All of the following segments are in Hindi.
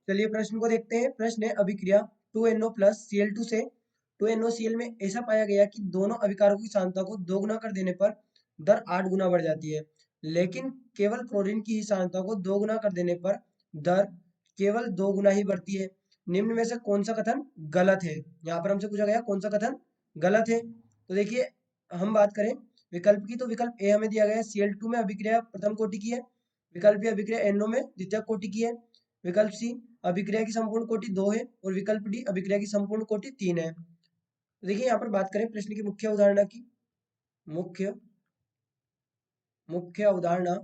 चलिए प्रश्न को देखते हैं। प्रश्न है अभिक्रिया 2NO प्लस Cl2 से 2NOCl में ऐसा पाया गया कि दोनों अभिकारकों की सांद्रता को 2 गुना कर देने पर दर 8 गुना बढ़ जाती है, लेकिन केवल क्लोरीन की ही सांद्रता को 2 गुना कर देने पर दर केवल 2 गुना ही बढ़ती है। निम्न में से कौन सा कथन गलत है? यहाँ पर हमसे पूछा गया कौन सा कथन गलत है। तो देखिए, हम बात करें विकल्प की, तो विकल्प ए हमें दिया गया है Cl2 में अभिक्रिया प्रथम कोटि की है, विकल्प बी अभिक्रिया NO में द्वितीयक कोटि की है, विकल्प सी अभिक्रिया की संपूर्ण कोटि 2 है और विकल्प डी अभिक्रिया की संपूर्ण कोटि 3 है। तो देखिए, यहाँ पर बात करें प्रश्न की मुख्य अवधारणा की, मुख्य मुख्य अवधारणा,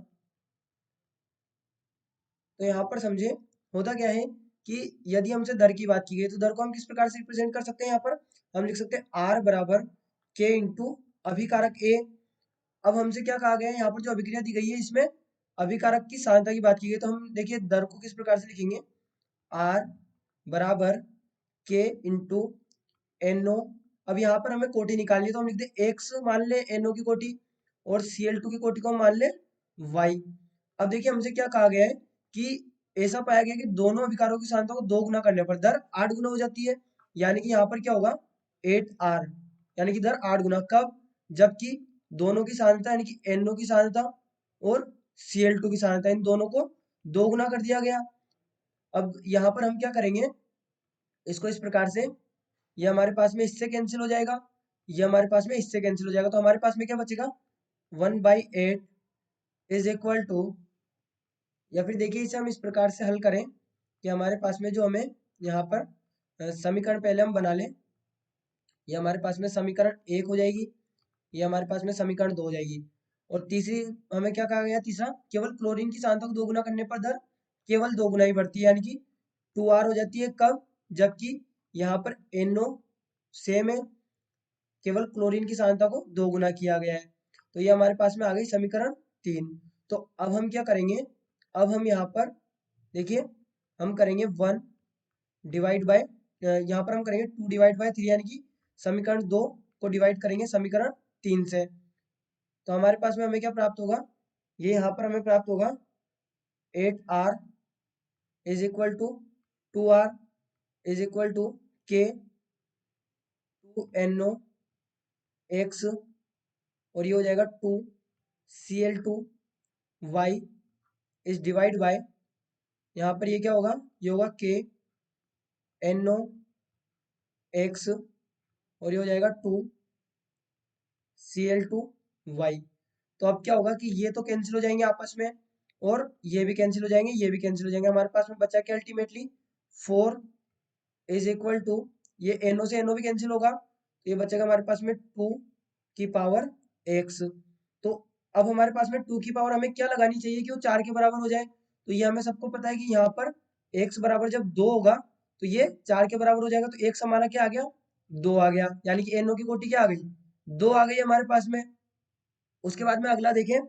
तो यहाँ पर समझे होता क्या है कि यदि हमसे दर की बात की गई तो दर को हम किस प्रकार से रिप्रेजेंट कर सकते हैं। यहाँ पर हम लिख सकते हैं R बराबर K इंटू अभिकारक A। अब हमसे क्या कहा गया है, यहाँ पर जो अभिक्रिया दी गई है इसमें अभिकारक की सांद्रता की बात की गई, तो हम देखिए दर को किस प्रकार से लिखेंगे, R बराबर K इंटू NO। अब यहाँ पर हमें कोटि निकालनी है, तो हम लिख दे X मान ले NO की कोटि और Cl2 की कोटि को हम मान ले Y। अब देखिए हमसे क्या कहा गया है कि ऐसा पाया गया कि दोनों अभिकारों की सांद्रता को 2 गुना करने पर दर 8 गुना हो जाती है, यानी कि यहाँ पर क्या होगा 8R, यानी कि दर 8 गुना कब, जबकि दोनों की सांद्रता यानी कि NO की सांद्रता और Cl2 की सांद्रता इन दोनों को 2 गुना कर दिया गया। अब यहाँ पर हम क्या करेंगे, इसको इस प्रकार से, ये हमारे पास में इससे कैंसिल हो जाएगा, ये हमारे पास में इससे कैंसिल हो जाएगा, तो हमारे पास में क्या बचेगा 1/8 इज इक्वल टू, या फिर देखिए इसे हम इस प्रकार से हल करें कि हमारे पास में जो हमें यहाँ पर समीकरण पहले हम बना लें, ये हमारे पास में समीकरण 1 हो जाएगी, ये हमारे पास में समीकरण 2 हो जाएगी, और तीसरी हमें क्या कहा गया, तीसरा केवल क्लोरीन की सांद्रता को 2 गुना करने पर दर केवल 2 गुना ही बढ़ती है, यानी कि 2R हो जाती है कब, जबकि यहाँ पर NO सेम है, केवल क्लोरीन की सांद्रता को 2 गुना किया गया है। तो ये हमारे पास में आ गई समीकरण 3। तो अब हम क्या करेंगे, अब हम यहाँ पर देखिए हम करेंगे 1 डिवाइड बाय, यहाँ पर हम करेंगे 2 डिवाइड बाय 3, यानी कि समीकरण 2 को डिवाइड करेंगे समीकरण 3 से। तो हमारे पास में हमें क्या प्राप्त होगा, ये यहाँ पर हमें प्राप्त होगा 8R is equal to 2R is equal to K 2NO X, और ये हो जाएगा 2Cl2 Y is divide by, यहाँ पर ये क्या होगा, ये होगा KNO X, और ये हो जाएगा 2Cl2 Y। तो अब क्या होगा कि ये तो कैंसिल हो जाएंगे आपस में, और ये भी कैंसिल हो जाएंगे, ये भी कैंसिल हो जाएंगे, हमारे पास में बचा क्या अल्टीमेटली 4 इज इक्वल टू, ये NO से NO भी कैंसिल होगा, तो ये बचेगा हमारे पास में 2 की पावर X। तो अब हमारे पास में 2 की पावर हमें क्या लगानी चाहिए कि वो 4 के बराबर हो जाए, तो ये हमें सबको पता है कि यहाँ पर X बराबर जब 2 होगा तो ये 4 के बराबर हो जाएगा, तो X हमारा क्या आ गया 2 आ गया, यानी कि NO की कोटि क्या आ गई 2 आ गई हमारे पास में। उसके बाद में अगला देखें,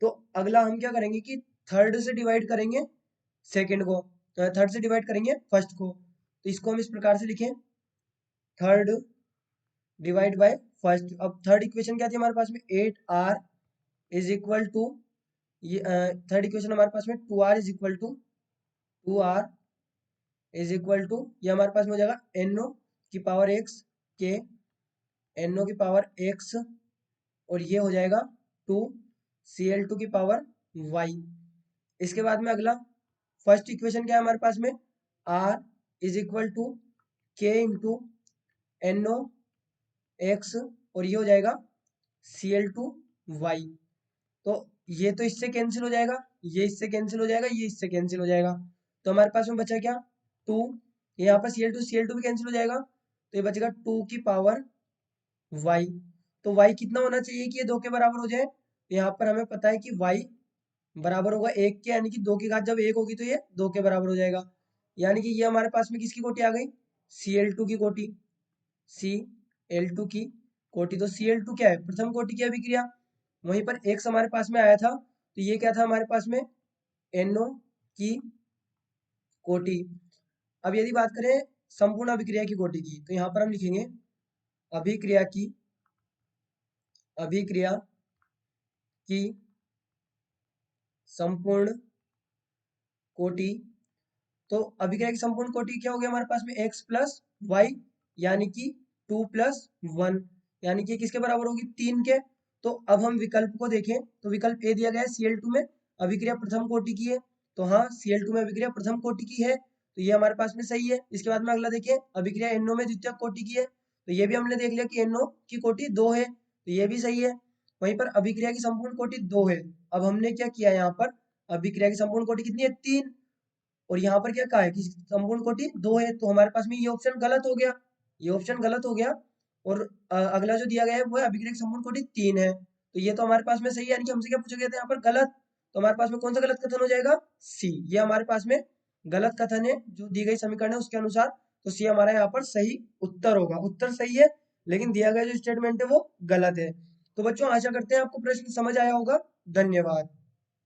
तो अगला हम क्या करेंगे कि थर्ड से डिवाइड करेंगे सेकंड को, थर्ड से डिवाइड करेंगे फर्स्ट को, तो इसको हम इस प्रकार से लिखें थर्ड डिवाइड बाय फर्स्ट। अब थर्ड इक्वेशन क्या थी हमारे पास में 8R इज इक्वल टू, ये थर्ड इक्वेशन हमारे पास में 2R is equal to 2R is equal to, ये हमारे पास में हो जाएगा NO की पावर X के NO की पावर X, और ये हो जाएगा 2Cl2 की पावर Y। इसके बाद में अगला फर्स्ट इक्वेशन क्या है हमारे पास में, R is equal to K into NO X, और ये हो जाएगा Cl2 Y। तो ये तो इससे कैंसिल हो जाएगा, ये इससे कैंसिल हो जाएगा, ये इससे कैंसिल हो जाएगा, तो हमारे पास में बचा क्या 2, यहाँ पर Cl2 भी कैंसिल हो जाएगा, तो ये बचेगा 2 की पावर Y। तो Y कितना होना चाहिए कि ये 2 के बराबर हो जाए, तो यहाँ पर हमें पता है कि Y बराबर होगा 1 के, यानी कि 2 की घात जब 1 होगी तो ये 2 के बराबर हो जाएगा, यानी कि ये हमारे पास में किसकी कोटि आ गई Cl2 की कोटि, Cl2 की कोटि। तो Cl2 क्या है, प्रथम कोटि की अभिक्रिया, वहीं पर X हमारे पास में आया था, तो ये क्या था हमारे पास में NO की कोटि। अब यदि बात करें संपूर्ण अभिक्रिया की कोटि की, तो यहाँ पर हम लिखेंगे अभिक्रिया की, अभिक्रिया की संपूर्ण कोटि तो अभिक्रिया की संपूर्ण कोटि क्या हो गया हमारे पास में x प्लस वाई यानी कि 2 प्लस 1 यानी कि किसके बराबर होगी 3 के। तो अब हम विकल्प को देखें तो विकल्प ए दिया गया है Cl2 में अभिक्रिया प्रथम कोटि की है। तो हाँ Cl2 में अभिक्रिया प्रथम कोटि की है, तो ये हमारे पास में सही है। इसके बाद में अगला देखें अभिक्रिया NO में द्वितीयक कोटि की है, तो ये भी हमने देख लिया कि NO की कोटि 2 है, तो ये भी सही है। वहीं पर अभिक्रिया की संपूर्ण कोटि 2 है। अब हमने क्या किया यहाँ पर, अभिक्रिया की संपूर्ण कोटि कितनी है 3, और यहाँ पर क्या कहा है कि संपूर्ण कोटि 2 है, तो हमारे पास में ये ऑप्शन गलत हो गया, ये ऑप्शन गलत हो गया। और अगला जो दिया गया है वो है अभिक्रिया की संपूर्ण कोटि 3 है, तो ये तो हमारे पास में सही है, यानी कि हमसे क्या पूछा गया था यहाँ पर गलत। तो हमारे पास में कौन सा गलत कथन हो जाएगा, सी, ये हमारे पास में गलत कथन है जो दी गई समीकरण है उसके अनुसार। तो सी हमारा यहाँ पर सही उत्तर होगा, उत्तर सही है लेकिन दिया गया जो स्टेटमेंट है वो गलत है। तो बच्चों आशा करते हैं आपको प्रश्न समझ आया होगा। धन्यवाद।